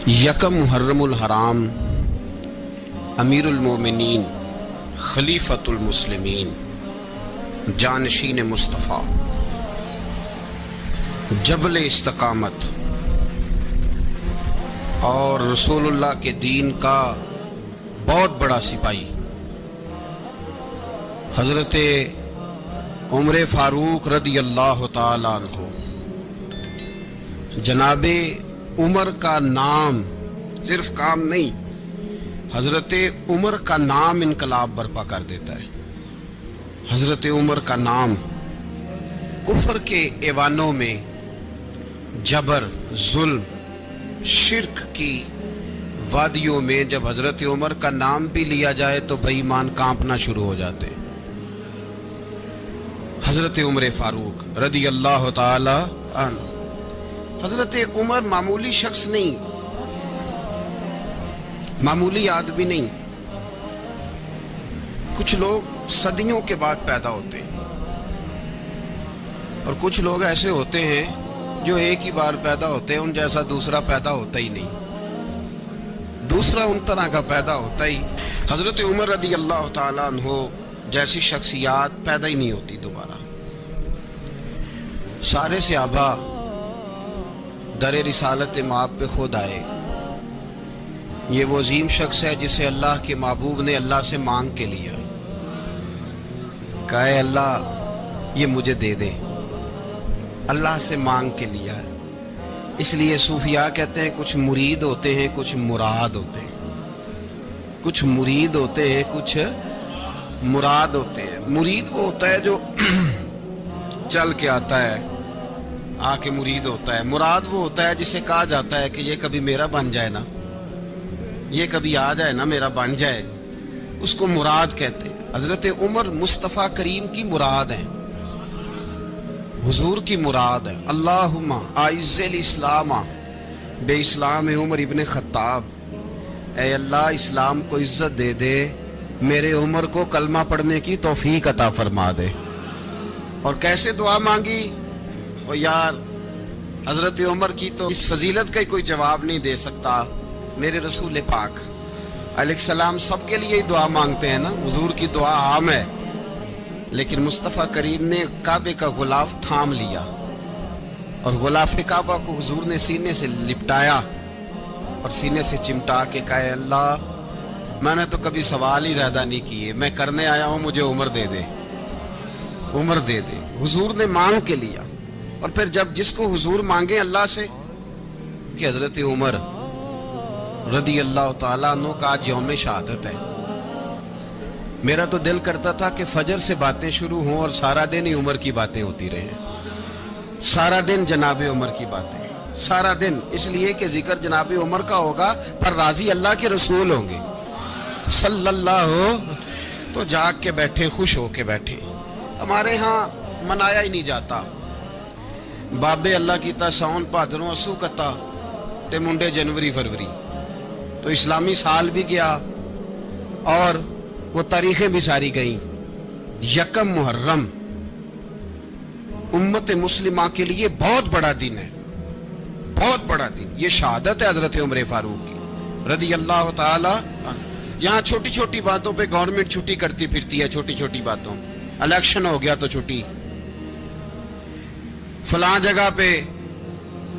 یکم محرم الحرام امیر المومنین خلیفۃ المسلمین جانشین مصطفیٰ جبل استقامت اور رسول اللہ کے دین کا بہت بڑا سپاہی حضرت عمر فاروق رضی اللہ تعالیٰ عنہ، جناب عمر کا نام صرف کام نہیں، حضرت عمر کا نام انقلاب برپا کر دیتا ہے۔ حضرت عمر کا نام کفر کے ایوانوں میں جبر، ظلم، شرک کی وادیوں میں جب حضرت عمر کا نام بھی لیا جائے تو بے ایمان کانپنا شروع ہو جاتے۔ حضرت عمر فاروق رضی اللہ تعالی عنہ، حضرت عمر معمولی شخص نہیں، معمولی آدمی نہیں۔ کچھ لوگ صدیوں کے بعد پیدا ہوتے ہیں اور کچھ لوگ ایسے ہوتے ہیں جو ایک ہی بار پیدا ہوتے ہیں، ان جیسا دوسرا پیدا ہوتا ہی نہیں، دوسرا ان طرح کا پیدا ہوتا ہی۔ حضرت عمر رضی اللہ تعالیٰ عنہ جیسی شخصیات پیدا ہی نہیں ہوتی دوبارہ۔ سارے صحابہ در رسالت مآب پہ خود آئے۔ یہ وہ عظیم شخص ہے جسے اللہ کے محبوب نے اللہ سے مانگ کے لیا، کہا اے اللہ یہ مجھے دے دے، اللہ سے مانگ کے لیا ہے۔ اس لیے صوفیاء کہتے ہیں کچھ مرید ہوتے ہیں، کچھ مراد ہوتے ہیں، کچھ مرید ہوتے ہیں، کچھ مراد ہوتے ہیں۔ مرید وہ ہوتا ہے جو چل کے آتا ہے، آ کے مرید ہوتا ہے۔ مراد وہ ہوتا ہے جسے کہا جاتا ہے کہ یہ کبھی میرا بن جائے نا، یہ کبھی آ جائے نا، میرا بن جائے، اس کو مراد کہتے ہیں۔ حضرت عمر مصطفیٰ کریم کی مراد ہیں، حضور کی مراد ہے۔ اللہم اعز الاسلام بے اسلام عمر ابن خطاب، اے اللہ اسلام کو عزت دے دے، میرے عمر کو کلمہ پڑھنے کی توفیق عطا فرما دے۔ اور کیسے دعا مانگی؟ اور یار حضرت عمر کی تو اس فضیلت کا کوئی جواب نہیں دے سکتا۔ میرے رسول پاک علیہ السلام سب کے لیے ہی دعا مانگتے ہیں نا، حضور کی دعا عام ہے، لیکن مصطفیٰ کریم نے کعبے کا غلاف تھام لیا اور غلاف کعبہ کو حضور نے سینے سے لپٹایا اور سینے سے چمٹا کے کہا اے اللہ میں نے تو کبھی سوال ہی پیدا نہیں کیے، میں کرنے آیا ہوں، مجھے عمر دے دے، عمر دے دے۔ حضور نے مانگ کے لیا۔ اور پھر جب جس کو حضور مانگے اللہ سے، کہ حضرت عمر رضی اللہ تعالیٰ عنہ کا آج یوم شہادت ہے، میرا تو دل کرتا تھا کہ فجر سے باتیں شروع ہوں اور سارا دن ہی عمر کی باتیں ہوتی رہیں، سارا دن جناب عمر کی باتیں، سارا دن، اس لیے کہ ذکر جناب عمر کا ہوگا پر راضی اللہ کے رسول ہوں گے صلی اللہ، تو جاگ کے بیٹھے، خوش ہو کے بیٹھے۔ ہمارے ہاں منایا ہی نہیں جاتا، بابے اللہ کیتا ساؤن بھادروں اسو کتا تے منڈے جنوری فروری، تو اسلامی سال بھی گیا اور وہ تاریخیں بھی ساری گئیں۔ یکم محرم امت مسلمہ کے لیے بہت بڑا دن ہے، بہت بڑا دن۔ یہ شہادت ہے حضرت عمر فاروق کی رضی اللہ تعالی عنہ۔ یہاں چھوٹی چھوٹی باتوں پہ گورنمنٹ چھٹی کرتی پھرتی ہے، چھوٹی چھوٹی باتوں، الیکشن ہو گیا تو چھٹی، فلاں جگہ پہ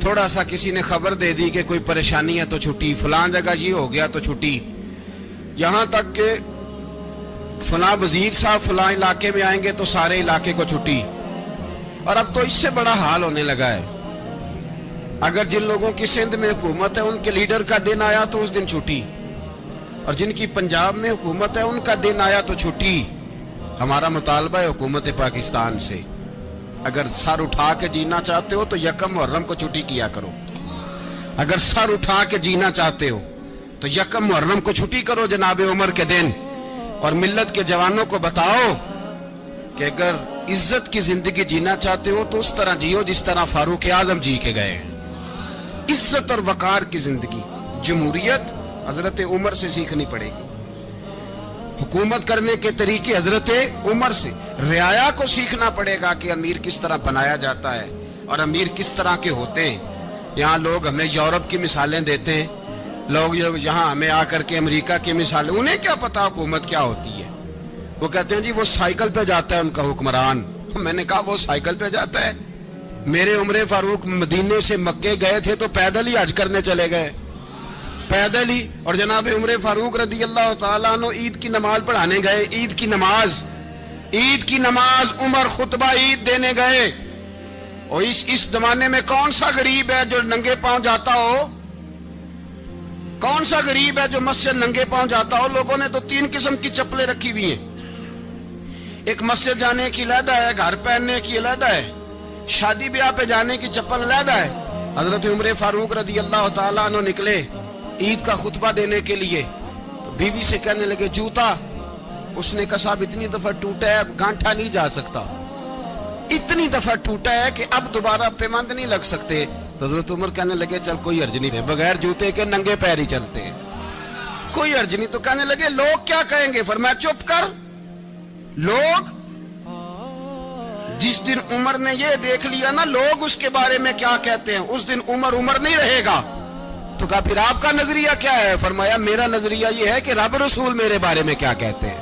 تھوڑا سا کسی نے خبر دے دی کہ کوئی پریشانی ہے تو چھٹی، فلاں جگہ یہ ہو گیا تو چھٹی، یہاں تک کہ فلاں وزیر صاحب فلاں علاقے میں آئیں گے تو سارے علاقے کو چھٹی۔ اور اب تو اس سے بڑا حال ہونے لگا ہے، اگر جن لوگوں کی سندھ میں حکومت ہے ان کے لیڈر کا دن آیا تو اس دن چھٹی، اور جن کی پنجاب میں حکومت ہے ان کا دن آیا تو چھٹی۔ ہمارا مطالبہ ہے حکومت پاکستان سے، اگر سر اٹھا کے جینا چاہتے ہو تو یکم محرم کو چھٹی کیا کرو، اگر سر اٹھا کے جینا چاہتے ہو تو یکم محرم کو چھٹی کرو جناب عمر کے دن، اور ملت کے جوانوں کو بتاؤ کہ اگر عزت کی زندگی جینا چاہتے ہو تو اس طرح جیو جس طرح فاروق اعظم جی کے گئے ہیں، عزت اور وقار کی زندگی۔ جمہوریت حضرت عمر سے سیکھنی پڑے گی، حکومت کرنے کے طریقے حضرت عمر سے، رعایا کو سیکھنا پڑے گا کہ امیر کس طرح بنایا جاتا ہے اور امیر کس طرح کے ہوتے ہیں۔ یہاں لوگ ہمیں یورپ کی مثالیں دیتے ہیں لوگ یہاں ہمیں آ کر کے امریکہ کی مثال، انہیں کیا پتا حکومت کیا ہوتی ہے؟ وہ کہتے ہیں جی وہ سائیکل پہ جاتا ہے ان کا حکمران۔ میں نے کہا وہ سائیکل پہ جاتا ہے؟ میرے عمر فاروق مدینے سے مکے گئے تھے تو پیدل ہی حج کرنے چلے گئے، پیدل ہی۔ اور جناب عمر فاروق رضی اللہ تعالیٰ عنہ عید کی نماز پڑھانے گئے، عید کی نماز عمر خطبہ عید دینے گئے۔ اور اس زمانے میں کون سا غریب ہے جو ننگے پاؤں جاتا ہو؟ کون سا غریب ہے جو مسجد ننگے پاؤں جاتا ہو؟ لوگوں نے تو 3 قسم کی چپلیں رکھی ہوئی ہیں، ایک مسجد جانے کی علیحدہ ہے، گھر پہننے کی علیحدہ ہے، شادی بیاہ پہ جانے کی چپل علیحدہ ہے۔ حضرت عمر فاروق رضی اللہ تعالیٰ عنہ نکلے عید کا خطبہ دینے کے لیے، تو بیوی سے کہنے لگے جوتا۔ اس نے کہا صاحب اتنی دفعہ ٹوٹا ہے اب گانٹھا نہیں جا سکتا، اتنی دفعہ ٹوٹا ہے کہ اب دوبارہ پیمند نہیں لگ سکتے۔ تو حضرت عمر کہنے لگے چل کوئی حرج نہیں ہے، بغیر جوتے کے ننگے پیر ہی چلتے ہیں، کوئی حرج نہیں۔ تو کہنے لگے لوگ کیا کہیں گے؟ فرمایا چپ کر، لوگ جس دن عمر نے یہ دیکھ لیا نا لوگ اس کے بارے میں کیا کہتے ہیں، اس دن عمر نہیں رہے گا۔ تو کہا پھر آپ کا نظریہ کیا ہے؟ فرمایا میرا نظریہ یہ ہے کہ رب رسول میرے بارے میں کیا کہتے ہیں،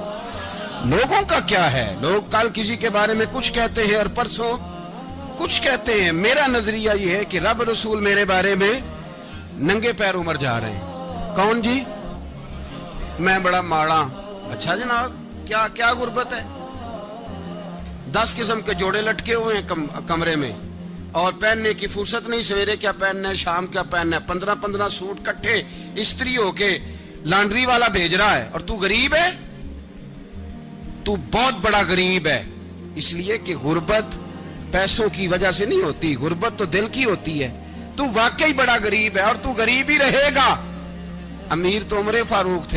لوگوں کا کیا ہے؟ لوگ کل کسی کے بارے میں کچھ کہتے ہیں اور پرسوں کچھ کہتے ہیں، میرا نظریہ یہ ہے کہ رب رسول میرے بارے میں ننگے پیر عمر جا رہے ہیں۔ کون جی؟ میں بڑا ماڑا۔ اچھا جناب کیا غربت ہے؟ 10 قسم کے جوڑے لٹکے ہوئے ہیں کمرے میں اور پہننے کی فرصت نہیں، سویرے کیا پہننا ہے، شام کیا پہننا ہے، 15 سوٹ کٹھے استری ہو کے لانڈری والا بھیج رہا ہے، اور تو غریب ہے، تو بہت بڑا غریب ہے۔ اس لیے کہ غربت پیسوں کی وجہ سے نہیں ہوتی، غربت تو دل کی ہوتی ہے۔ تو واقعی بڑا غریب ہے اور تو غریب ہی رہے گا۔ امیر تو عمر فاروق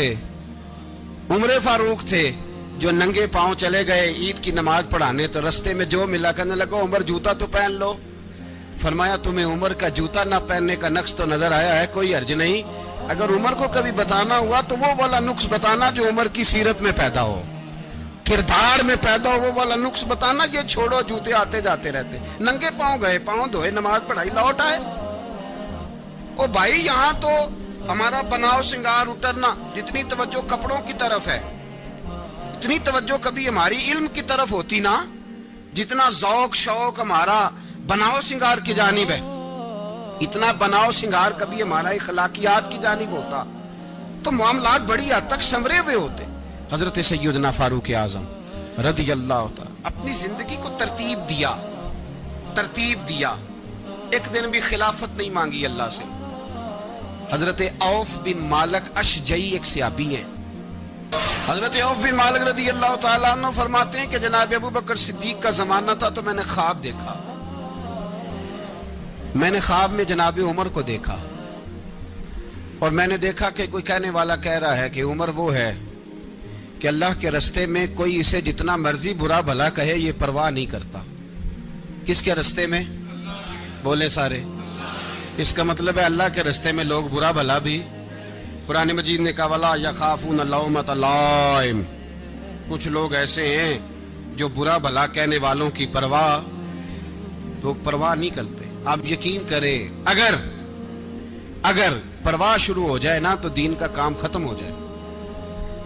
تھے جو ننگے پاؤں چلے گئے عید کی نماز پڑھانے، تو رستے میں جو ملا کہنے لگا عمر جوتا تو پہن لو۔ فرمایا تمہیں عمر کا جوتا نہ پہننے کا نقص تو نظر آیا ہے، کوئی حرج نہیں، اگر عمر کو کبھی بتانا ہوا تو وہ والا نقص بتانا جو عمر کی سیرت میں پیدا ہو، کردار میں پیدا ہو، وہ والا نقص بتانا، یہ چھوڑو جوتے آتے جاتے رہتے۔ ننگے پاؤں گئے، پاؤں دھوئے، نماز پڑھائی، لوٹ آئے۔ او بھائی یہاں تو ہمارا بناؤ سنگار اترنا، جتنی توجہ کپڑوں کی طرف ہے اتنی توجہ کبھی ہماری علم کی طرف ہوتی نا، جتنا ذوق شوق ہمارا بناؤ سنگار کی جانب ہے، اتنا بناؤ سنگار کبھی ہمارا اخلاقیات کی جانب ہوتا تو معاملات بڑی حد تک سنورے ہوئے ہوتے۔ حضرت سیدنا فاروق اعظم رضی اللہ تعالی اپنی زندگی کو ترتیب دیا، ایک دن بھی خلافت نہیں مانگی اللہ سے۔ حضرت عوف بن مالک اشجعی ایک صحابی ہیں، حضرت عوف بن مالک رضی اللہ تعالیٰ عنہ فرماتے ہیں کہ جناب ابو بکر صدیق کا زمانہ تھا تو میں نے خواب دیکھا، میں نے خواب میں جناب عمر کو دیکھا، اور میں نے دیکھا کہ کوئی کہنے والا کہہ رہا ہے کہ عمر وہ ہے کہ اللہ کے رستے میں کوئی اسے جتنا مرضی برا بھلا کہے یہ پرواہ نہیں کرتا۔ کس کے رستے میں؟ بولے سارے۔ اس کا مطلب ہے اللہ کے رستے میں لوگ برا بھلا بھی، قرآن مجید نے کہا وَلَا يَخَافُونَ لَوْمَةَ لَائِمٍ، کچھ لوگ ایسے ہیں جو برا بھلا کہنے والوں کی پرواہ نہیں کرتے۔ آپ یقین کریں اگر پرواہ شروع ہو جائے نا تو دین کا کام ختم ہو جائے،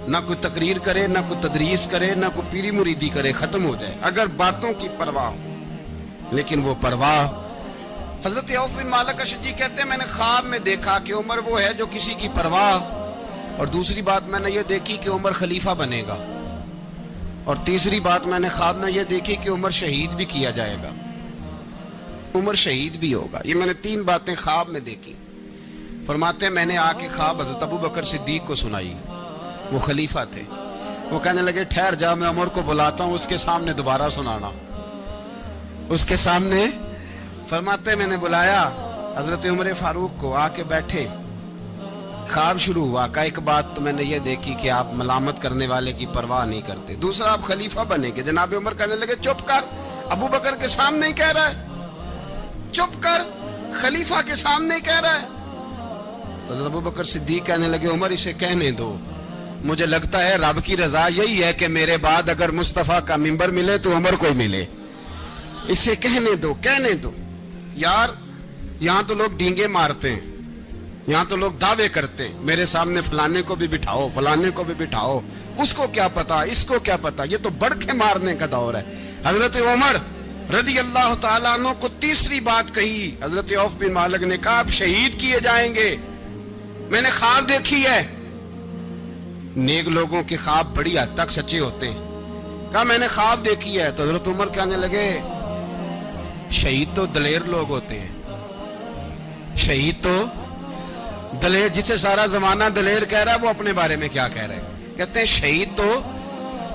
نہ کوئی تقریر کرے، نہ کوئی تدریس کرے، نہ کوئی پیری مریدی کرے، ختم ہو جائے اگر باتوں کی پرواہ ہو۔ لیکن وہ پرواہ، حضرت عوف بن مالک اشجعی کہتے ہیں میں نے خواب میں دیکھا کہ عمر وہ ہے جو کسی کی پرواہ، اور دوسری بات میں نے یہ دیکھی کہ عمر خلیفہ بنے گا، اور تیسری بات میں نے خواب میں یہ دیکھی کہ عمر شہید بھی کیا جائے گا، عمر شہید بھی ہوگا۔ یہ میں نے 3 باتیں خواب میں دیکھی۔ فرماتے ہیں میں نے آ کے خواب حضرت ابو بکر صدیق کو سنائی، وہ خلیفہ تھے، وہ کہنے لگے ٹھہر جا میں عمر کو بلاتا ہوں، اس کے سامنے دوبارہ سنانا، اس کے سامنے۔ فرماتے ہیں میں نے بلایا حضرت عمر فاروق کو، آ کے بیٹھے، خواب شروع ہوا۔ کہ ایک بات تو میں نے یہ دیکھی کہ آپ ملامت کرنے والے کی پرواہ نہیں کرتے، دوسرا آپ خلیفہ بنے گے۔ جناب عمر کہنے لگے چپ کر، ابو بکر کے سامنے ہی کہہ رہا ہے، چپ کر، خلیفہ کے سامنے ہی کہہ رہا ہے۔ تو حضرت ابو بکر صدیق کہنے لگے عمر اسے کہنے دو، مجھے لگتا ہے رب کی رضا یہی ہے کہ میرے بعد اگر مصطفیٰ کا منبر ملے تو عمر کو ملے، اسے کہنے دو۔ یار یہاں تو لوگ ڈینگے مارتے ہیں، یہاں تو لوگ دعوے کرتے ہیں میرے سامنے فلانے کو بھی بٹھاؤ، فلانے کو بھی بٹھاؤ، اس کو کیا پتا، اس کو کیا پتا، یہ تو بڑکے مارنے کا دور ہے۔ حضرت عمر رضی اللہ تعالیٰ عنہ کو تیسری بات کہی، حضرت عوف بن مالک نے کہا آپ شہید کیے جائیں گے، میں نے خواب دیکھی ہے۔ نیک لوگوں کے خواب بڑی حد تک سچے ہوتے ہیں، کہا میں نے خواب دیکھی ہے۔ تو حضرت عمر کہنے لگے شہید تو دلیر لوگ ہوتے ہیں، شہید تو دلیر، جسے سارا زمانہ دلیر کہہ رہا ہے وہ اپنے بارے میں کیا کہہ رہے ہیں؟ کہتے ہیں شہید تو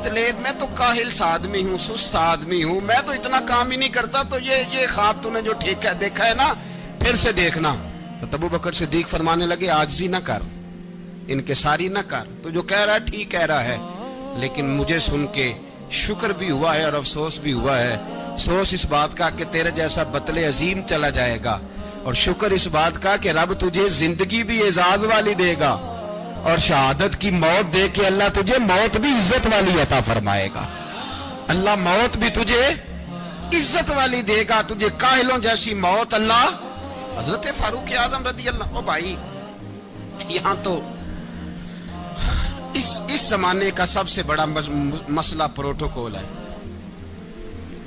دلیر، میں تو کاہل سا آدمی ہوں، سست آدمی ہوں، میں تو اتنا کام ہی نہیں کرتا، تو یہ خواب تو نے جو ٹھیک ہے دیکھا ہے نا پھر سے دیکھنا۔ تو ابو بکر صدیق فرمانے لگے عاجزی نہ کر، انکساری نہ کر، تو جو کہہ رہا ہے ٹھیک کہہ رہا ہے، لیکن مجھے سن کے شکر بھی ہوا ہے اور افسوس بھی ہوا ہے۔ افسوس اس بات کا کہ تیرے جیسا بطل عظیم چلا جائے گا، اور شکر اس بات کا کہ رب تجھے زندگی بھی اعزاز والی دے گا، اور شہادت کی موت دے کے اللہ تجھے موت بھی عزت والی عطا فرمائے گا۔ اللہ موت بھی تجھے عزت والی دے گا، تجھے کاہلوں جیسی موت اللہ۔ حضرت فاروق اعظم رضی اللہ، او بھائی یہاں تو اس زمانے کا سب سے بڑا مسئلہ پروٹوکول ہے۔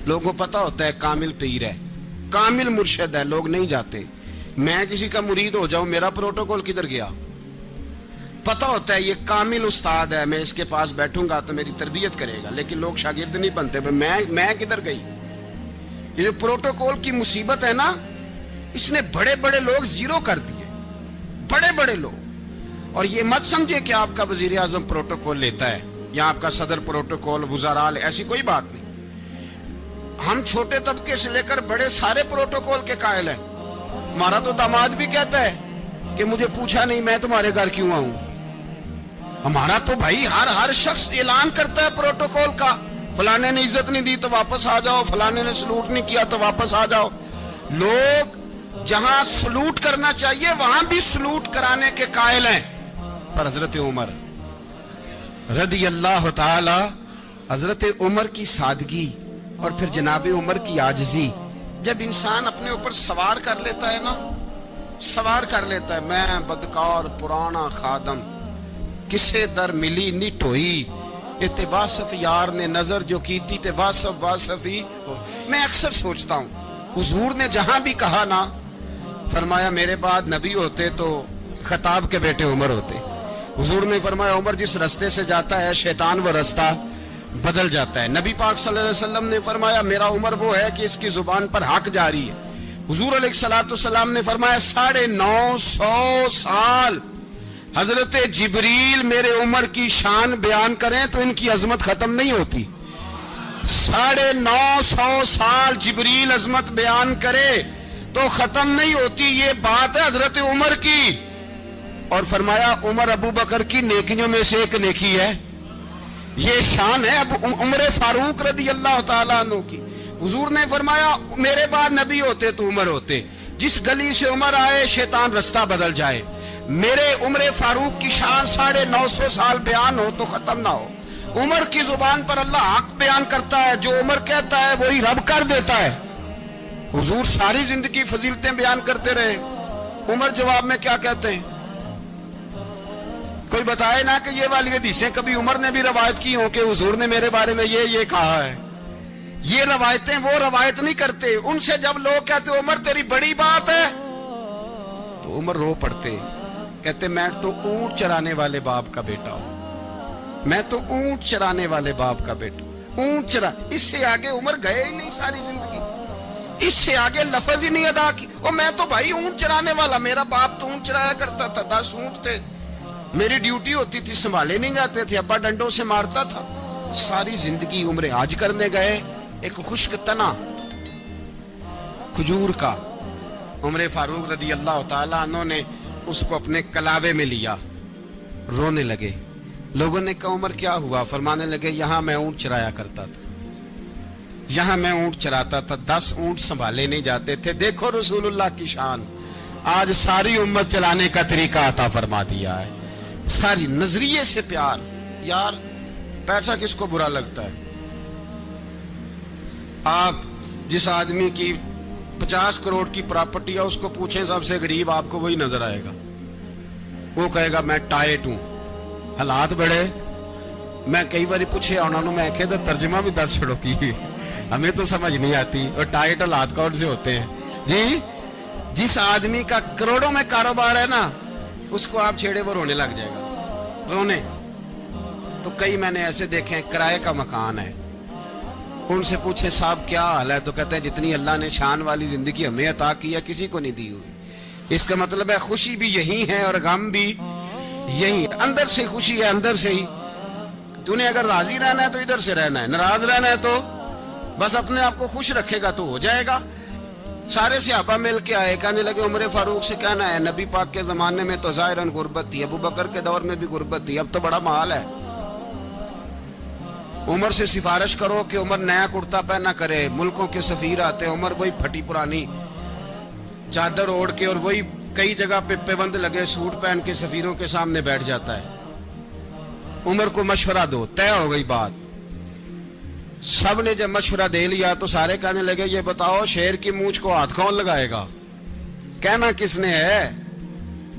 لوگوں پتہ ہوتا ہے کامل پیر ہے، کامل مرشد ہے، لوگ نہیں جاتے۔ میں کسی کا مرید ہو جاؤں، میرا پروٹوکول کدھر گیا؟ پتہ ہوتا ہے یہ کامل استاد ہے، میں اس کے پاس بیٹھوں گا تو میری تربیت کرے گا، لیکن لوگ شاگرد نہیں بنتے۔ میں کدھر گئی؟ یہ جو پروٹوکول کی مصیبت ہے نا، اس نے بڑے بڑے لوگ زیرو کر دیے، بڑے بڑے لوگ۔ اور یہ مت سمجھے کہ آپ کا وزیر اعظم پروٹوکول لیتا ہے یا آپ کا صدر پروٹوکول، وزراء، ایسی کوئی بات نہیں۔ ہم چھوٹے طبقے سے لے کر بڑے سارے پروٹوکول کے قائل ہیں۔ ہمارا تو داماد بھی کہتا ہے کہ مجھے پوچھا نہیں میں تمہارے گھر کیوں آؤں۔ ہمارا تو بھائی ہر شخص اعلان کرتا ہے پروٹوکول کا، فلانے نے عزت نہیں دی تو واپس آ جاؤ، فلانے نے سلوٹ نہیں کیا تو واپس آ جاؤ۔ لوگ جہاں سلوٹ کرنا چاہیے وہاں بھی سلوٹ کرانے کے قائل ہیں۔ پر حضرت عمر رضی اللہ تعالی، حضرت عمر کی سادگی اور پھر جناب عمر کی عاجزی، جب انسان اپنے اوپر سوار کر لیتا ہے نا، سوار کر لیتا ہے، میں بدکار پرانا خادم، کسے در ملی نہیں ٹوئی، تے واصف یار نے نظر جو کی تھی تے واصف ہی ہو۔ میں اکثر سوچتا ہوں حضور نے جہاں بھی کہا نا، فرمایا میرے بعد نبی ہوتے تو خطاب کے بیٹے عمر ہوتے۔ حضور نے فرمایا عمر جس رستے سے جاتا ہے شیطان وہ رستہ بدل جاتا ہے۔ نبی پاک صلی اللہ علیہ وسلم نے فرمایا میرا عمر وہ ہے کہ اس کی زبان پر حق جاری ہے۔ حضور علیہ السلام نے فرمایا 950 سال حضرت جبریل میرے عمر کی شان بیان کریں تو ان کی عظمت ختم نہیں ہوتی۔ 950 سال جبریل عظمت بیان کرے تو ختم نہیں ہوتی۔ یہ بات ہے حضرت عمر کی، اور فرمایا عمر ابو بکر کی نیکیوں میں سے ایک نیکی ہے، یہ شان ہے عمر فاروق رضی اللہ تعالیٰ عنہ کی۔ حضور نے فرمایا میرے بعد نبی ہوتے تو عمر ہوتے، جس گلی سے عمر آئے شیطان رستہ بدل جائے۔ میرے عمر فاروق کی شان 950 سال بیان ہو تو ختم نہ ہو۔ عمر کی زبان پر اللہ حق بیان کرتا ہے، جو عمر کہتا ہے وہی رب کر دیتا ہے۔ حضور ساری زندگی فضیلتیں بیان کرتے رہے، عمر جواب میں کیا کہتے ہیں؟ کوئی بتائے نا کہ یہ والی حدیثیں کبھی عمر نے بھی روایت کی ہوں کہ حضور نے میرے بارے میں یہ کہا ہے۔ یہ روایتیں وہ روایت نہیں کرتے، ان سے جب لوگ کہتے عمر تیری بڑی بات ہے تو عمر رو پڑتے، کہتے میں تو اونٹ چرانے والے باپ کا بیٹا ہوں، میں تو اونٹ چرانے والے باپ کا بیٹا، اونٹ چرا۔ اس سے آگے عمر گئے ہی نہیں ساری زندگی، اس سے آگے لفظ ہی نہیں ادا کی۔ اور میں تو بھائی اونٹ چرانے والا، میرا باپ تو اونٹ چرایا کرتا تھا، 10 اونٹ تھے، میری ڈیوٹی ہوتی تھی، سنبھالے نہیں جاتے تھے، ابا ڈنڈوں سے مارتا تھا۔ ساری زندگی عمر حج کرنے گئے، ایک خشک تنا کھجور کا عمر فاروق رضی اللہ تعالیٰ عنہ نے اس کو اپنے کلاوے میں لیا، رونے لگے۔ لوگوں نے کہا عمر کیا ہوا؟ فرمانے لگے یہاں میں اونٹ چرایا کرتا تھا، یہاں میں اونٹ چراتا تھا، 10 اونٹ سنبھالے نہیں جاتے تھے۔ دیکھو رسول اللہ کی شان، آج ساری امت چلانے کا طریقہ عطا فرما دیا ہے، ساری نظریے سے پیار۔ یار پیسہ کس کو برا لگتا ہے؟ آپ جس آدمی کی 50 کروڑ کی پراپرٹی ہے اس کو پوچھیں سب سے غریب، آپ کو وہی نظر آئے گا۔ وہ کہے گا میں ٹائٹ ہوں. حالات بڑے میں کئی باری پوچھے انہوں نے, میں کہ ترجمہ بھی دس چھڑو کی, ہمیں تو سمجھ نہیں آتی. اور ٹائٹ حالات کون سے ہوتے ہیں جی؟ جس آدمی کا کروڑوں میں کاروبار ہے نا, اس کو آپ چھیڑے وہ رونے لگ جائے گا, رونے. تو کئی میں نے ایسے دیکھے ہیں کرائے کا مکان ہے, ان سے پوچھے صاحب کیا حال ہے, تو کہتے ہیں جتنی اللہ نے شان والی زندگی ہمیں عطا کی ہے کسی کو نہیں دی ہوئی. اس کا مطلب ہے خوشی بھی یہی ہے اور غم بھی یہی, اندر سے خوشی ہے, اندر سے ہی. تو نے اگر راضی رہنا ہے تو ادھر سے رہنا ہے, ناراض رہنا ہے تو بس اپنے آپ کو خوش رکھے گا تو ہو جائے گا. سارے صحابہ مل کے آئے, کہنے لگے عمر فاروق سے کہنا ہے نبی پاک کے زمانے میں تو ظاہراً غربت تھی, ابو بکر کے دور میں بھی غربت تھی, اب تو بڑا مال ہے. عمر سے سفارش کرو کہ عمر نیا کرتا پہنا کرے. ملکوں کے سفیر آتے, عمر وہی پھٹی پرانی چادر اوڑھ کے اور وہی کئی جگہ پہ پیوند لگے سوٹ پہن کے سفیروں کے سامنے بیٹھ جاتا ہے. عمر کو مشورہ دو, طے ہو گئی بات. سب نے جب مشورہ دے لیا تو سارے کہنے لگے یہ بتاؤ شیر کی مونچھ کو ہاتھ کون لگائے گا, کہنا کس نے ہے,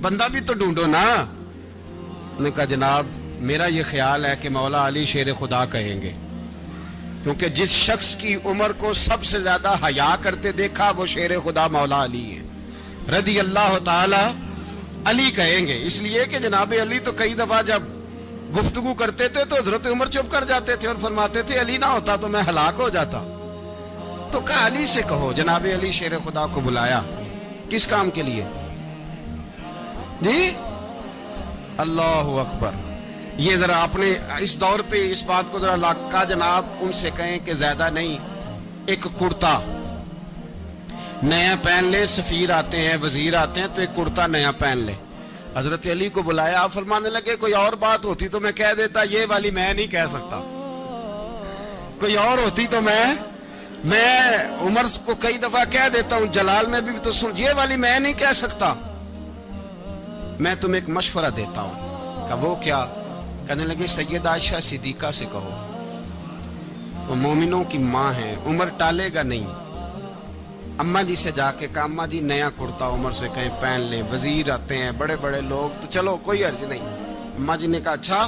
بندہ بھی تو ڈھونڈو نا. نے کہا جناب میرا یہ خیال ہے کہ مولا علی شیر خدا کہیں گے, کیونکہ جس شخص کی عمر کو سب سے زیادہ حیا کرتے دیکھا وہ شیر خدا مولا علی ہے رضی اللہ تعالی علی کہیں گے. اس لیے کہ جناب علی تو کئی دفعہ جب گفتگو کرتے تھے تو حضرت عمر چپ کر جاتے تھے اور فرماتے تھے علی نہ ہوتا تو میں ہلاک ہو جاتا. تو کہا علی سے کہو. جناب علی شیر خدا کو بلایا, کس کام کے لیے جی؟ اللہ اکبر. یہ ذرا اپنے اس دور پہ اس بات کو ذرا لاکا جناب ان سے کہیں کہ زیادہ نہیں, ایک کرتا نیا پہن لے. سفیر آتے ہیں, وزیر آتے ہیں, تو ایک کرتا نیا پہن لے. حضرت علی کو بلایا, آپ فرمانے لگے کوئی اور بات ہوتی تو میں کہہ دیتا, یہ والی میں نہیں کہہ سکتا. کوئی اور ہوتی تو میں عمر کو کئی دفعہ کہہ دیتا ہوں, جلال میں بھی تو سن, یہ والی میں نہیں کہہ سکتا. میں تمہیں ایک مشورہ دیتا ہوں. کہ وہ کیا؟ کہنے لگے سید عائشہ صدیقہ سے کہو, وہ مومنوں کی ماں ہیں, عمر ٹالے گا نہیں. اماں جی سے جا کے کہا اماں جی نیا کرتا عمر سے کہیں پہن لیں, وزیر آتے ہیں بڑے بڑے لوگ, تو چلو کوئی حرج نہیں. اماں جی نے کہا اچھا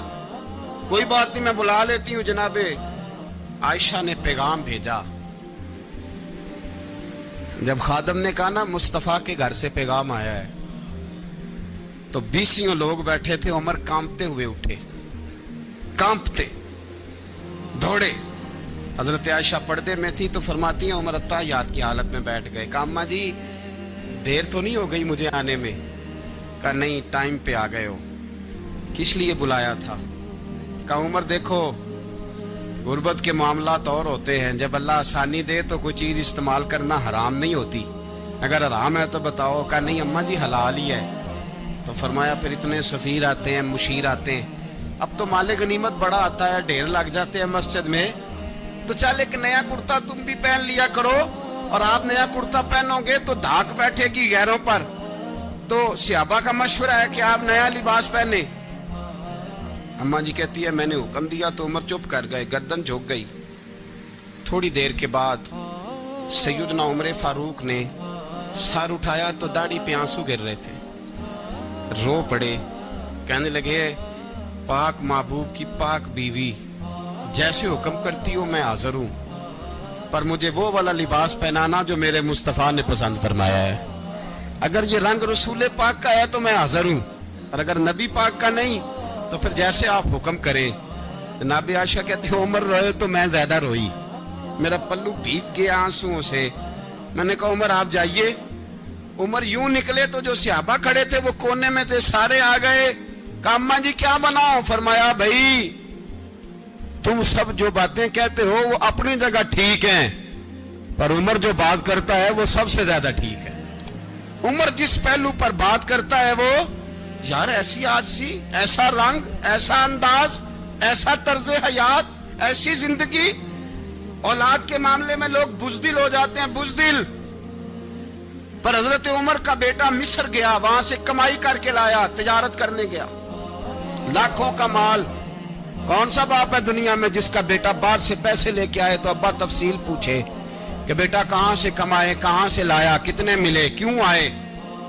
کوئی بات نہیں میں بلا لیتی ہوں. جناب عائشہ نے پیغام بھیجا. جب خادم نے کہا نا مصطفیٰ کے گھر سے پیغام آیا ہے, تو 20 لوگ بیٹھے تھے. عمر کانپتے ہوئے اٹھے, کانپتے دوڑے. حضرت عائشہ پردے میں تھی تو فرماتی ہیں عمر اتحیات کی حالت میں بیٹھ گئے. کہا اماں جی دیر تو نہیں ہو گئی مجھے آنے میں؟ کہا نہیں ٹائم پہ آ گئے ہو. کس لیے بلایا تھا؟ کہا عمر دیکھو غربت کے معاملات اور ہوتے ہیں, جب اللہ آسانی دے تو کوئی چیز استعمال کرنا حرام نہیں ہوتی, اگر حرام ہے تو بتاؤ. کہا نہیں اماں جی حلال ہی ہے. تو فرمایا پھر اتنے سفیر آتے ہیں, مشیر آتے ہیں, اب تو مال غنیمت بڑا آتا ہے, ڈھیر لگ جاتے ہیں مسجد میں, تو چل ایک نیا کرتا تم بھی پہن لیا کرو. اور آپ نیا کرتا پہنو گے تو دھاک بیٹھے گی غیروں پر. تو صحابہ کا مشورہ ہے کہ آپ نیا لباس پہنے. اماں جی کہتی ہے میں نے حکم دیا تو عمر چپ کر گئے, گردن جھک گئی. تھوڑی دیر کے بعد سیدنا عمر فاروق نے سر اٹھایا تو داڑھی پہ آنسو گر رہے تھے, رو پڑے. کہنے لگے پاک محبوب کی پاک بیوی, جیسے حکم کرتی ہو میں حاضر ہوں, پر مجھے وہ والا لباس پہنانا جو میرے مصطفیٰ نے پسند فرمایا ہے. اگر یہ رنگ رسول پاک کا ہے تو میں حاضر ہوں, اور اگر نبی پاک کا نہیں تو پھر جیسے آپ حکم کریں. جناب عائشہ کہتے ہیں عمر روئے تو میں زیادہ روئی, میرا پلو بھیگ گیا آنسوؤں سے. میں نے کہا عمر آپ جائیے. عمر یوں نکلے تو جو صحابہ کھڑے تھے وہ کونے میں تھے, سارے آ گئے. کہا اماں جی کیا بناؤ؟ فرمایا بھائی تم سب جو باتیں کہتے ہو وہ اپنی جگہ ٹھیک ہیں, پر عمر جو بات کرتا ہے وہ سب سے زیادہ ٹھیک ہے. عمر جس پہلو پر بات کرتا ہے وہ یار ایسی عاجزی, ایسا رنگ, ایسا انداز, ایسا طرز حیات, ایسی زندگی. اولاد کے معاملے میں لوگ بزدل ہو جاتے ہیں, بزدل. پر حضرت عمر کا بیٹا مصر گیا, وہاں سے کمائی کر کے لایا, تجارت کرنے گیا, لاکھوں کا مال. کون سا باپ ہے دنیا میں جس کا بیٹا باہر سے پیسے لے کے آئے تو ابا تفصیل پوچھے کہ بیٹا کہاں سے کمائے, کہاں سے لایا, کتنے ملے, کیوں آئے؟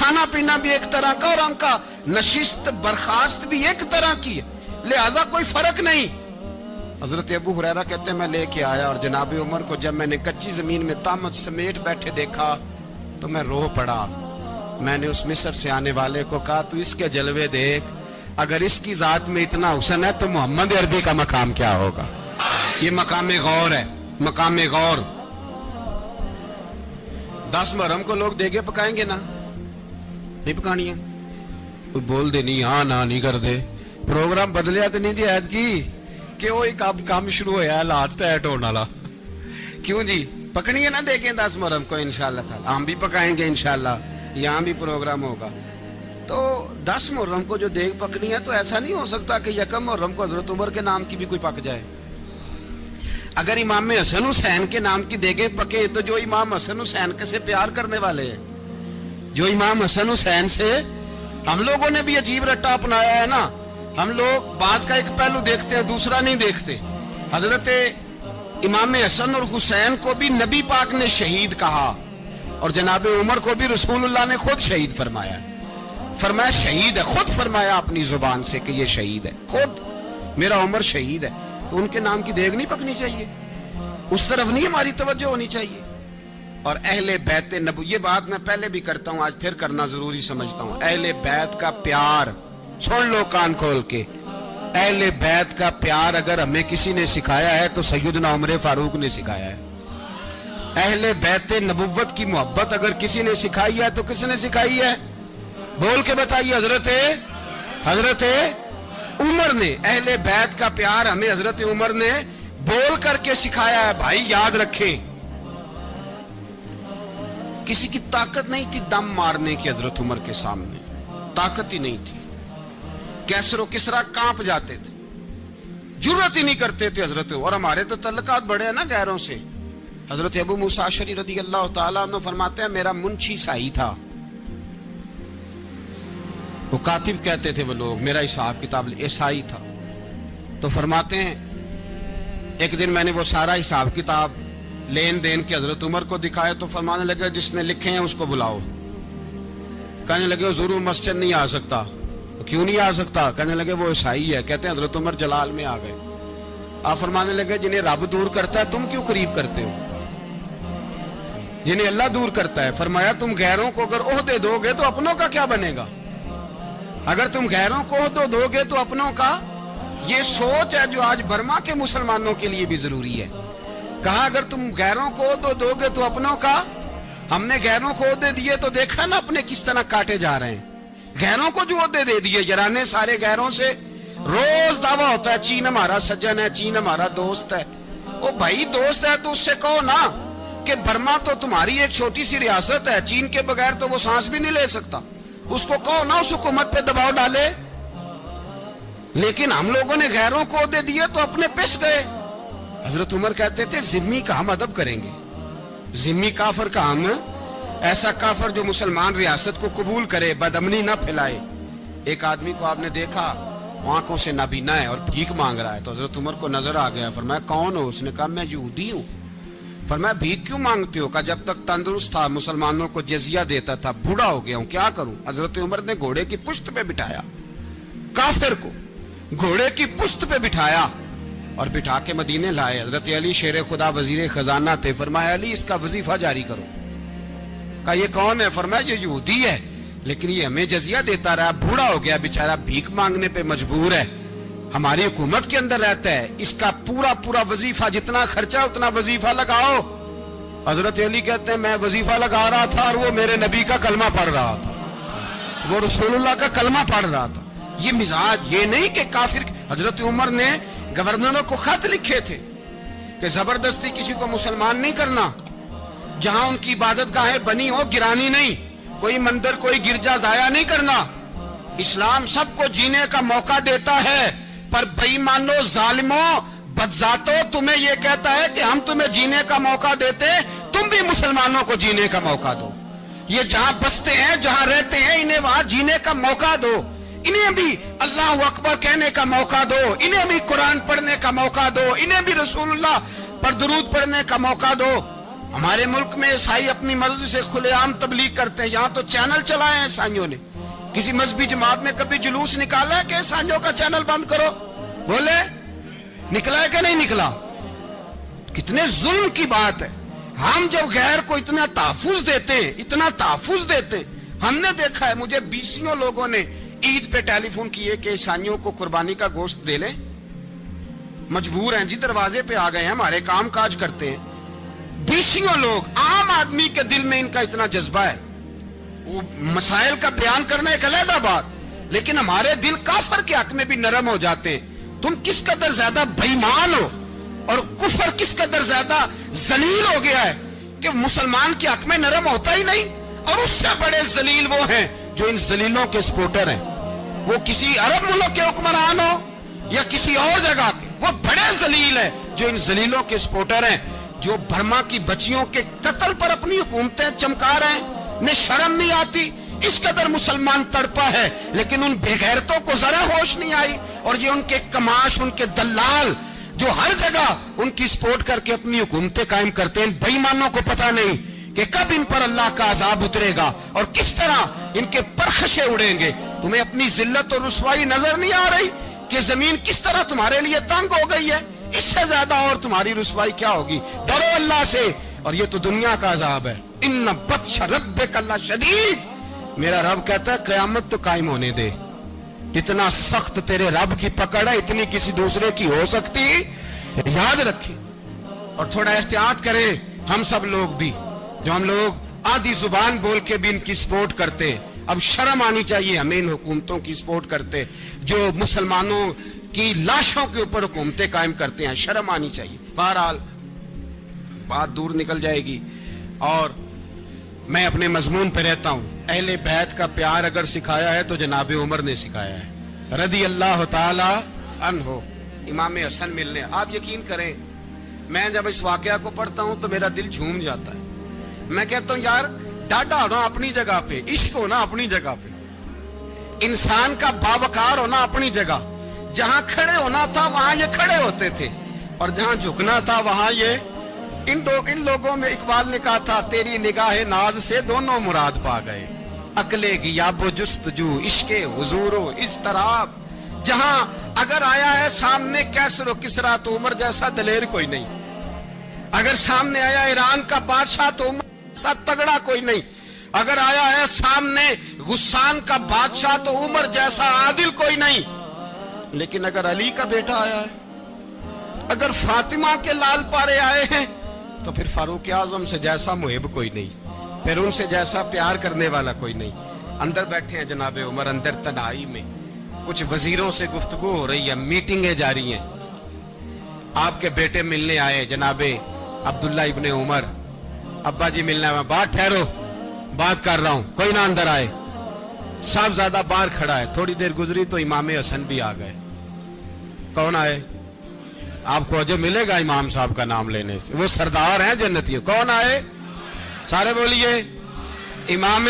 کھانا پینا بھی ایک طرح کا اور ان کا نشست برخاست بھی ایک طرح کی ہے، لہذا کوئی فرق نہیں۔ حضرت ابو ہریرہ کہتے ہیں میں لے کے آیا اور جناب عمر کو جب میں نے کچی زمین میں تامت سمیٹ بیٹھے دیکھا تو میں رو پڑا۔ میں نے اس مصر سے آنے والے کو کہا تو اس کے جلوے دیکھ، اگر اس کی ذات میں اتنا حسن ہے تو محمد عربی کا مقام کیا ہوگا؟ یہ مقام غور ہے، مقام غور۔ 10 محرم کو لوگ دیگے پکائیں گے نا؟ نہیں پکانی ہے؟ کوئی بول دے نہیں، ہاں نہ نہیں کر دے، پروگرام بدلیا تو نہیں دی عید کی کہ وہ ایک کام شروع ہوا ہے لات ٹائٹ ہونے والا، کیوں جی؟ پکنی ہے نا دیکھیں 10 محرم کو انشاءاللہ تعالی، ہم بھی پکائیں گے انشاءاللہ، یہاں بھی پروگرام ہوگا۔ تو 10 محرم کو جو دیگ پکنی ہے تو ایسا نہیں ہو سکتا کہ یکم محرم کو حضرت عمر کے نام کی بھی کوئی پک جائے۔ اگر امام حسن حسین کے نام کی دیگیں پکے تو جو امام حسن حسین سے پیار کرنے والے ہیں، جو امام حسن حسین سے ہم لوگوں نے بھی عجیب رٹا اپنایا ہے نا، ہم لوگ بات کا ایک پہلو دیکھتے ہیں دوسرا نہیں دیکھتے۔ حضرت امام حسن اور حسین کو بھی نبی پاک نے شہید کہا اور جناب عمر کو بھی رسول اللہ نے خود شہید فرمایا، فرمایا شہید ہے، خود فرمایا اپنی زبان سے کہ یہ شہید ہے، خود میرا عمر شہید ہے۔ تو ان کے نام کی دیگ نہیں پکنی چاہیے، اس طرف نہیں ہماری توجہ ہونی چاہیے۔ اور اہل بیت نبو، یہ بات میں پہلے بھی کرتا ہوں آج پھر کرنا ضروری سمجھتا ہوں، اہل بیت کا پیار سن لو کان کھول کے، اہل بیت کا پیار اگر ہمیں کسی نے سکھایا ہے تو سیدنا عمر فاروق نے سکھایا ہے۔ اہل بیت نبوت کی محبت اگر کسی نے سکھائی ہے تو کس نے سکھائی ہے؟ بول کے بتائیے، حضرت عمر نے۔ اہل بیت کا پیار ہمیں حضرت عمر نے بول کر کے سکھایا ہے۔ بھائی یاد رکھیں، کسی کی طاقت نہیں تھی دم مارنے کی حضرت عمر کے سامنے، طاقت ہی نہیں تھی۔ کیسر و کسرا کانپ جاتے تھے، جرأت ہی نہیں کرتے تھے حضرت۔ اور ہمارے تو تعلقات بڑے ہیں نا غیروں سے۔ حضرت ابو موسیٰ اشعری رضی اللہ تعالیٰ عنہ فرماتے ہیں میرا منشی سائی تھا، وہ کاتب کہتے تھے وہ لوگ، میرا حساب کتاب عیسائی تھا۔ تو فرماتے ہیں ایک دن میں نے وہ سارا حساب کتاب لین دین کے حضرت عمر کو دکھایا تو فرمانے لگے جس نے لکھے ہیں اس کو بلاؤ۔ کہنے لگے حضور مسجد نہیں آ سکتا۔ کیوں نہیں آ سکتا؟ کہنے لگے وہ عیسائی ہے۔ کہتے ہیں حضرت عمر جلال میں آ گئے، آپ فرمانے لگے جنہیں رب دور کرتا ہے تم کیوں قریب کرتے ہو؟ جنہیں اللہ دور کرتا ہے۔ فرمایا تم غیروں کو اگر عہدے دو گے تو اپنوں کا کیا بنے گا؟ اگر تم غیروں کو عہدے دو گے تو اپنوں کا۔ یہ سوچ ہے جو آج برما کے مسلمانوں کے لیے بھی ضروری ہے۔ کہا اگر تم غیروں کو عہدے دو گے تو اپنوں کا۔ ہم نے غیروں کو عہدے دیے تو دیکھا نا اپنے کس طرح کاٹے جا رہے ہیں۔ غیروں کو جو عہدے دے دیے یارانے سارے غیروں سے، روز دعویٰ ہوتا ہے چین ہمارا سجن ہے، چین ہمارا دوست ہے۔ او بھائی دوست ہے تو اس سے کہو نا کہ برما تو تمہاری ایک چھوٹی سی ریاست ہے، چین کے بغیر تو وہ سانس بھی نہیں لے سکتا، اس کو کہو نا اس حکومت پہ دباؤ ڈالے۔ لیکن ہم لوگوں نے غیروں کو عہدے دیے تو اپنے پس گئے۔ حضرت عمر کہتے تھے ذمی کا ہم ادب کریں گے، ذمی کافر کا ہم، ایسا کافر جو مسلمان ریاست کو قبول کرے، بدامنی نہ پھیلائے۔ ایک آدمی کو آپ نے دیکھا آنکھوں سے نابینا ہے اور بھیک مانگ رہا ہے، تو حضرت عمر کو نظر آ گیا، فرمایا کون ہو؟ اس نے کہا میں یہودی ہوں۔ فرمایا بھیک کیوں مانگتے ہو؟ کہا جب تک تندرست تھا مسلمانوں کو جزیہ دیتا تھا، بوڑھا ہو گیا ہوں کیا کروں؟ حضرت عمر نے گھوڑے کی پشت پہ بٹھایا کافر کو، گھوڑے کی پشت پہ بٹھایا اور بٹھا کے مدینے لائے۔ حضرت علی شیر خدا وزیر خزانہ تھے، فرمایا علی اس کا وظیفہ جاری کرو۔ کہا یہ کون ہے؟ فرمایا یہ یہودی ہے لیکن یہ ہمیں جزیہ دیتا رہا، بوڑھا ہو گیا بیچارہ، بھیک مانگنے پہ مجبور ہے، ہماری حکومت کے اندر رہتا ہے، اس کا پورا وظیفہ جتنا خرچہ اتنا وظیفہ لگاؤ۔ حضرت علی کہتے ہیں میں وظیفہ لگا رہا تھا اور وہ میرے نبی کا کلمہ پڑھ رہا تھا، وہ رسول اللہ کا کلمہ پڑھ رہا تھا۔ یہ مزاج، یہ نہیں کہ کافر۔ حضرت عمر نے گورنروں کو خط لکھے تھے کہ زبردستی کسی کو مسلمان نہیں کرنا، جہاں ان کی عبادت گاہیں بنی ہو گرانی نہیں، کوئی مندر کوئی گرجا ضائع نہیں کرنا۔ اسلام سب کو جینے کا موقع دیتا ہے، پر بے ایمانو ظالموں بدذاتوں تمہیں یہ کہتا ہے کہ ہم تمہیں جینے کا موقع دیتے، تم بھی مسلمانوں کو جینے کا موقع دو۔ یہ جہاں بستے ہیں جہاں رہتے ہیں انہیں وہاں جینے کا موقع دو، انہیں بھی اللہ اکبر کہنے کا موقع دو، انہیں بھی قرآن پڑھنے کا موقع دو، انہیں بھی رسول اللہ پر درود پڑھنے کا موقع دو۔ ہمارے ملک میں عیسائی اپنی مرضی سے کھلے عام تبلیغ کرتے ہیں. یہاں تو چینل چلائے ہیں عیسائیوں نے. کسی مذہبی جماعت نے کبھی جلوس نکالا ہے کہ عیسائیوں کا چینل بند کرو؟ بولے نکلا ہے کہ نہیں نکلا؟ کتنے ظلم کی بات ہے. ہم جب غیر کو اتنا تحفظ دیتے ہیں، اتنا تحفظ دیتے ہیں. ہم نے دیکھا ہے، مجھے بیسیوں لوگوں نے عید پہ ٹیلی فون کیے کہ عیسائیوں کو قربانی کا گوشت دے لیں. مجبور ہیں جی، دروازے پہ آ گئے ہیں، ہمارے کام کاج کرتے ہیں. بیسیوں لوگ. عام آدمی کے دل میں ان کا اتنا جذبہ ہے. وہ مسائل کا بیان کرنا ایک علیحدہ بات، لیکن ہمارے دل کافر کے حق میں بھی نرم ہو جاتے ہیں. تم کس قدر زیادہ بےایمان ہو اور کفر کس قدر زیادہ ذلیل ہو گیا ہے کہ مسلمان کے حق میں نرم ہوتا ہی نہیں. اور اس سے بڑے ذلیل وہ ہیں جو ان ذلیلوں کے سپورٹر ہیں. وہ کسی عرب ملک کے حکمران ہو یا کسی اور جگہ کے، وہ بڑے ذلیل ہیں جو ان ذلیلوں کے سپورٹر ہیں، جو برما کی بچیوں کے قتل پر اپنی حکومتیں چمکا رہے ہیں. انہیں شرم نہیں آتی. اس قدر مسلمان تڑپا ہے، لیکن ان بے غیرتوں کو ذرا ہوش نہیں آئی. اور یہ ان کے کماش، ان کے دلال جو ہر جگہ ان کی سپورٹ کر کے اپنی حکومتیں قائم کرتے ہیں، ان بے ایمانوں کو پتہ نہیں کہ کب ان پر اللہ کا عذاب اترے گا اور کس طرح ان کے پرخشے اڑیں گے. تمہیں اپنی ذلت اور رسوائی نظر نہیں آ رہی کہ زمین کس طرح تمہارے لیے تنگ ہو گئی ہے؟ اس سے زیادہ اور تمہاری رسوائی کیا ہوگی؟ ڈرو اللہ سے. اور یہ تو دنیا کا عذاب ہے. ان بطش ربک لشدید. میرا رب کہتا ہے قیامت تو قائم ہونے دے. اتنا سخت تیرے رب کی پکڑ ہے، اتنی کسی دوسرے کی ہو سکتی؟ یاد رکھیں اور تھوڑا احتیاط کریں. ہم سب لوگ بھی، جو ہم لوگ آدھی زبان بول کے بھی ان کی سپورٹ کرتے، اب شرم آنی چاہیے ہمیں ان حکومتوں کی سپورٹ کرتے جو مسلمانوں کی لاشوں کے اوپر حکومتیں قائم کرتے ہیں. شرم آنی چاہیے. بہرحال بات دور نکل جائے گی اور میں اپنے مضمون پہ رہتا ہوں. اہل بیت کا پیار اگر سکھایا ہے تو جناب عمر نے سکھایا ہے رضی اللہ تعالی عنہ. امام حسن ملنے، آپ یقین کریں میں جب اس واقعہ کو پڑھتا ہوں تو میرا دل جھوم جاتا ہے. میں کہتا ہوں یار ڈاڈا ہونا اپنی جگہ پہ، عشق ہونا اپنی جگہ پہ، انسان کا باوقار ہونا اپنی جگہ. جہاں کھڑے ہونا تھا وہاں یہ کھڑے ہوتے تھے، اور جہاں جھکنا تھا وہاں یہ. ان لوگوں میں اقبال نے کہا تھا تیری نگاہ ناز سے دونوں مراد پا گئے، عقل غیاب و جستجو، عشق حضور و اضطراب. جہاں اگر آیا ہے سامنے کیسر و کسرا تو عمر جیسا دلیر کوئی نہیں. اگر سامنے آیا ایران کا بادشاہ تو عمر جیسا تگڑا کوئی نہیں. اگر آیا ہے سامنے غسان کا بادشاہ تو عمر جیسا عادل کوئی نہیں. لیکن اگر علی کا بیٹا آیا ہے، اگر فاطمہ کے لال پارے آئے ہیں، تو پھر فاروق اعظم سے جیسا محب کوئی نہیں، پھر ان سے جیسا پیار کرنے والا کوئی نہیں. اندر بیٹھے ہیں جناب عمر، اندر تنہائی میں کچھ وزیروں سے گفتگو ہو رہی ہے، میٹنگیں جاری ہیں. آپ کے بیٹے ملنے آئے جناب عبداللہ ابن عمر. ابا جی ملنے آئے. بات ٹھہرو، بات کر رہا ہوں، کوئی نہ اندر آئے. صاحبزادہ باہر کھڑا ہے. تھوڑی دیر گزری تو امام حسن بھی آ گئے. کون آئے؟ آپ کو جو ملے گا امام صاحب کا نام لینے سے، وہ سردار ہیں جنتیوں. کون آئے؟ سارے بولیے. امام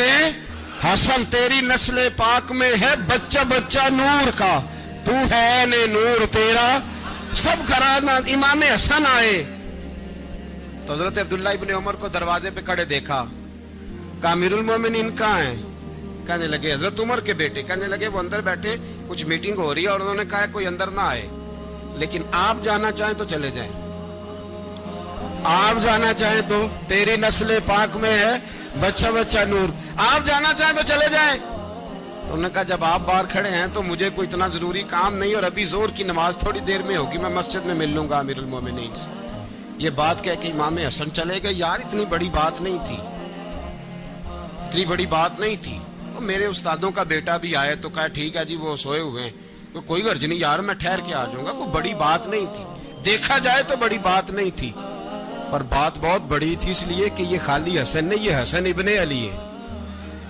حسن. تیری نسل پاک میں ہے بچہ بچہ نور کا، تو ہے نے نور تیرا سب گھرانہ. امام حسن آئے تو حضرت عبداللہ ابن عمر کو دروازے پہ کھڑے دیکھا. کہا امیر المومنین کہاں ہیں؟ کہنے لگے حضرت عمر کے بیٹے. کہنے لگے وہ اندر بیٹھے، کچھ میٹنگ ہو رہی ہے اور انہوں نے کہا کوئی اندر نہ آئے، لیکن آپ جانا چاہیں تو چلے جائیں. آپ جانا چاہیں تو، تیری نسل پاک میں ہے بچہ بچہ نور، آپ جانا چاہیں تو چلے جائیں. تو انہوں نے کہا جب آپ باہر کھڑے ہیں تو مجھے کوئی اتنا ضروری کام نہیں، اور ابھی زور کی نماز تھوڑی دیر میں ہوگی، میں مسجد میں مل لوں گا امیر المومنین سے. یہ بات کہہ کے امام حسن چلے گئے. یار اتنی بڑی بات نہیں تھی، اتنی بڑی بات نہیں تھی. میرے استادوں کا بیٹا بھی آئے تو کہا ٹھیک ہے جی وہ سوئے ہوئے ہیں، کوئی غرض نہیں یار میں ٹھہر کے آ جاؤں گا. کوئی بڑی بات نہیں تھی، دیکھا جائے تو بڑی بات نہیں تھی، پر بات بہت بڑی تھی اس لیے کہ یہ خالی حسن نہیں، یہ حسن ابن علی ہے،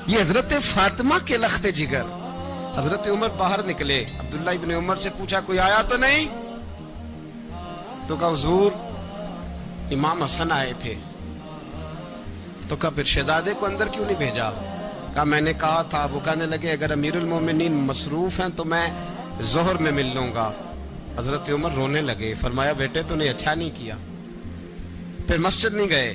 یہ حضرت فاطمہ کے لخت جگر. حضرت عمر باہر نکلے. عبداللہ ابن عمر سے پوچھا کوئی آیا تو نہیں؟ تو کہا حضور امام حسن آئے تھے. تو کہا پھر شہزادے کو اندر کیوں نہیں بھیجا؟ کہا میں نے کہا تھا. وہ کہنے لگے اگر امیر المومنین مصروف ہیں تو میں ظہر میں مل لوں گا. حضرت عمر رونے لگے. فرمایا بیٹے تو نے اچھا نہیں کیا. پھر مسجد نہیں گئے،